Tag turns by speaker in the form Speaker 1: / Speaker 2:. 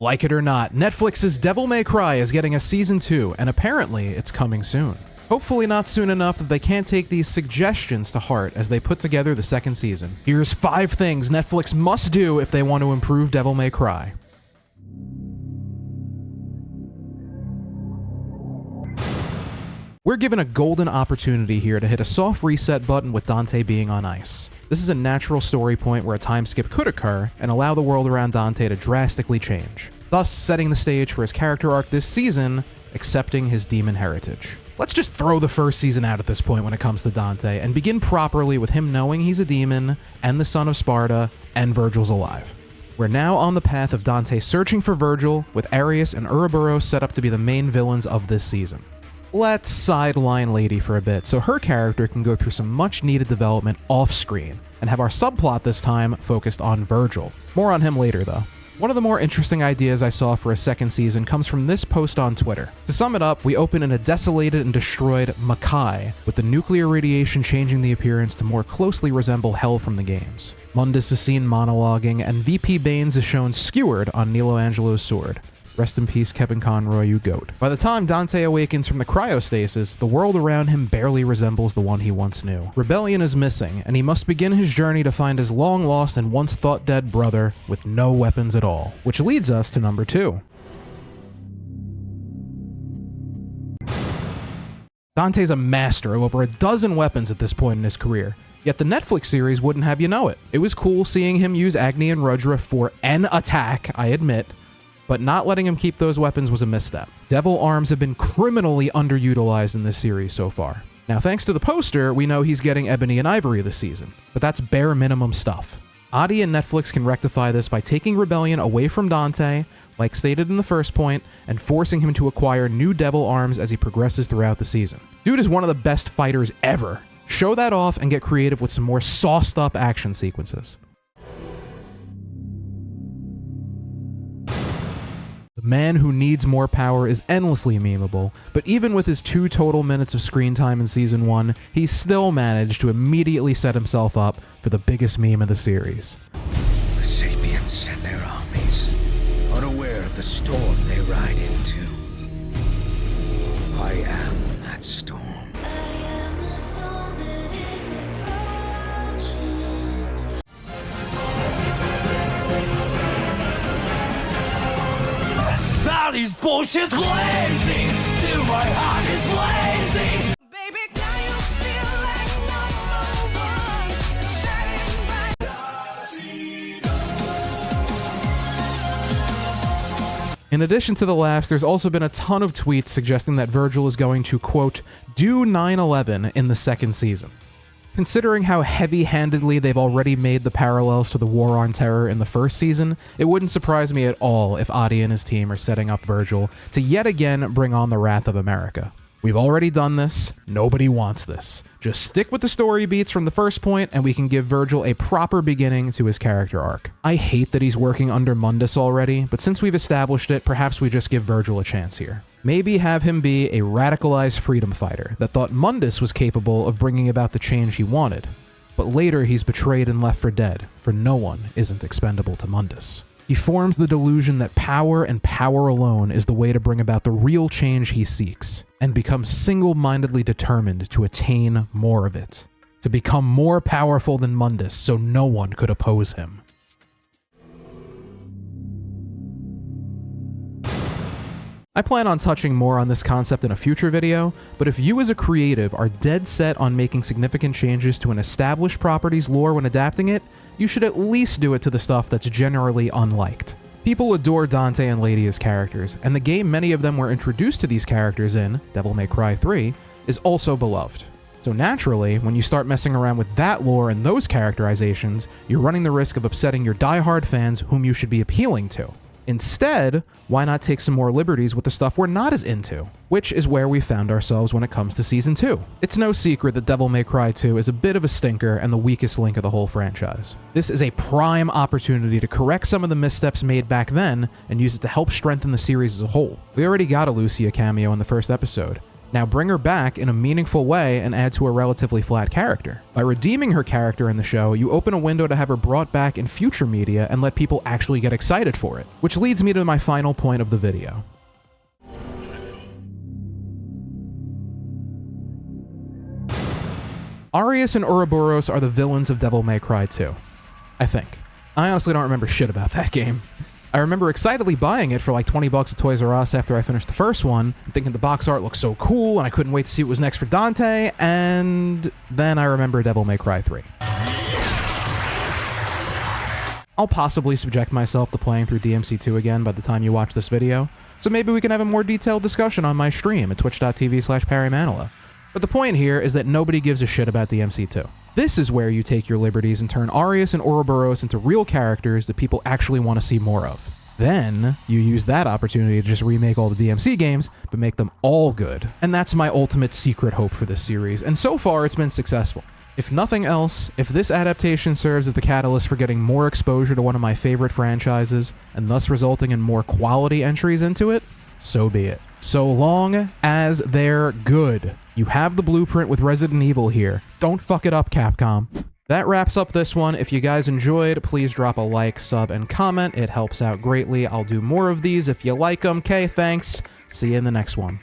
Speaker 1: Like it or not, Netflix's Devil May Cry is getting a season 2, and apparently it's coming soon. Hopefully not soon enough that they can't take these suggestions to heart as they put together the second season. Here's 5 things Netflix must do if they want to improve Devil May Cry. We're given a golden opportunity here to hit a soft reset button with Dante being on ice. This is a natural story point where a time skip could occur and allow the world around Dante to drastically change, thus setting the stage for his character arc this season, accepting his demon heritage. Let's just throw the first season out at this point when it comes to Dante and begin properly with him knowing he's a demon and the son of Sparta and Vergil's alive. We're now on the path of Dante searching for Vergil, with Arius and Ouroboros set up to be the main villains of this season. Let's sideline Lady for a bit so her character can go through some much needed development off-screen, and have our subplot this time focused on Vergil. More on him later though. One of the more interesting ideas I saw for a second season comes from this post on Twitter. To sum it up, we open in a desolated and destroyed Makai, with the nuclear radiation changing the appearance to more closely resemble Hell from the games. Mundus is seen monologuing, and VP Baines is shown skewered on Nilo Angelo's sword. Rest in peace, Kevin Conroy, you goat. By the time Dante awakens from the cryostasis, the world around him barely resembles the one he once knew. Rebellion is missing, and he must begin his journey to find his long-lost and once-thought-dead brother with no weapons at all. Which leads us to number 2. Dante's a master of over a dozen weapons at this point in his career. Yet the Netflix series wouldn't have you know it. It was cool seeing him use Agni and Rudra for an attack, I admit, but not letting him keep those weapons was a misstep. Devil arms have been criminally underutilized in this series so far. Now, thanks to the poster, we know he's getting Ebony and Ivory this season, but that's bare minimum stuff. Adi and Netflix can rectify this by taking Rebellion away from Dante, like stated in the first point, and forcing him to acquire new devil arms as he progresses throughout the season. Dude is one of the best fighters ever. Show that off and get creative with some more sauced up action sequences. The man who needs more power is endlessly memeable, but even with his 2 total minutes of screen time in Season 1, he still managed to immediately set himself up for the biggest meme of the series.
Speaker 2: The Sapients and their armies, unaware of the storm they ride into. I am that storm.
Speaker 3: These bullshit blazing, still my heart is blazing.
Speaker 4: Baby, can you feel like number one?
Speaker 1: In addition to the laughs, there's also been a ton of tweets suggesting that Vergil is going to, quote, do 9/11 in the second season. Considering how heavy-handedly they've already made the parallels to the War on Terror in the first season, it wouldn't surprise me at all if Adi and his team are setting up Vergil to yet again bring on the wrath of America. We've already done this, nobody wants this. Just stick with the story beats from the first point and we can give Vergil a proper beginning to his character arc. I hate that he's working under Mundus already, but since we've established it, perhaps we just give Vergil a chance here. Maybe have him be a radicalized freedom fighter that thought Mundus was capable of bringing about the change he wanted, but later he's betrayed and left for dead, for no one isn't expendable to Mundus. He forms the delusion that power and power alone is the way to bring about the real change he seeks, and becomes single-mindedly determined to attain more of it, to become more powerful than Mundus so no one could oppose him. I plan on touching more on this concept in a future video, but if you as a creative are dead set on making significant changes to an established property's lore when adapting it, you should at least do it to the stuff that's generally unliked. People adore Dante and Lady as characters, and the game many of them were introduced to these characters in, Devil May Cry 3, is also beloved. So naturally, when you start messing around with that lore and those characterizations, you're running the risk of upsetting your die-hard fans whom you should be appealing to. Instead, why not take some more liberties with the stuff we're not as into? Which is where we found ourselves when it comes to Season 2. It's no secret that Devil May Cry 2 is a bit of a stinker and the weakest link of the whole franchise. This is a prime opportunity to correct some of the missteps made back then and use it to help strengthen the series as a whole. We already got a Lucia cameo in the first episode. Now bring her back in a meaningful way and add to a relatively flat character. By redeeming her character in the show, you open a window to have her brought back in future media and let people actually get excited for it. Which leads me to my final point of the video. Arius and Ouroboros are the villains of Devil May Cry 2. I think. I honestly don't remember shit about that game. I remember excitedly buying it for like 20 bucks at Toys R Us after I finished the first one, thinking the box art looked so cool and I couldn't wait to see what was next for Dante, and then I remember Devil May Cry 3. I'll possibly subject myself to playing through DMC2 again by the time you watch this video, so maybe we can have a more detailed discussion on my stream at twitch.tv/ParryManila. But the point here is that nobody gives a shit about DMC2. This is where you take your liberties and turn Arius and Ouroboros into real characters that people actually want to see more of. Then, you use that opportunity to just remake all the DMC games, but make them all good. And that's my ultimate secret hope for this series, and so far it's been successful. If nothing else, if this adaptation serves as the catalyst for getting more exposure to one of my favorite franchises, and thus resulting in more quality entries into it, so be it. So long as they're good. You have the blueprint with Resident Evil here. Don't fuck it up, Capcom. That wraps up this one. If you guys enjoyed, please drop a like, sub, and comment. It helps out greatly. I'll do more of these if you like them. Okay, thanks. See you in the next one.